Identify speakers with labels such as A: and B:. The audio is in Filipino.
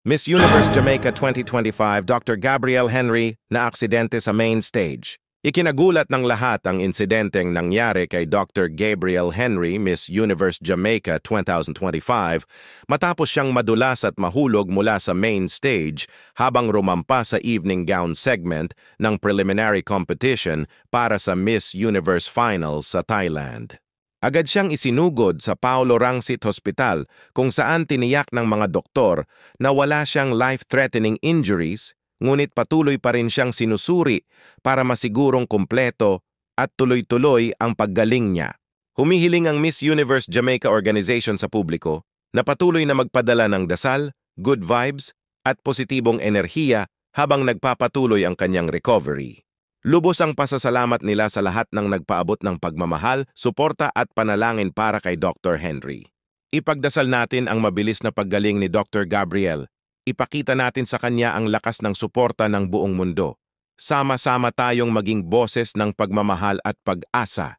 A: Miss Universe Jamaica 2025 Dr. Gabrielle Henry na aksidente sa main stage. Ikinagulat ng lahat ang insidenteng nangyari kay Dr. Gabrielle Henry, Miss Universe Jamaica 2025, matapos siyang madulas at mahulog mula sa main stage habang rumampa sa evening gown segment ng preliminary competition para sa Miss Universe Finals sa Thailand. Agad siyang isinugod sa Paulo Rangsit Hospital kung saan tiniyak ng mga doktor na wala siyang life-threatening injuries, ngunit patuloy pa rin siyang sinusuri para masigurong kumpleto at tuloy-tuloy ang paggaling niya. Humihiling ang Miss Universe Jamaica Organization sa publiko na patuloy na magpadala ng dasal, good vibes at positibong enerhiya habang nagpapatuloy ang kanyang recovery. Lubos ang pasasalamat nila sa lahat ng nagpaabot ng pagmamahal, suporta at panalangin para kay Dr. Henry. Ipagdasal natin ang mabilis na paggaling ni Dr. Gabrielle. Ipakita natin sa kanya ang lakas ng suporta ng buong mundo. Sama-sama tayong maging boses ng pagmamahal at pag-asa.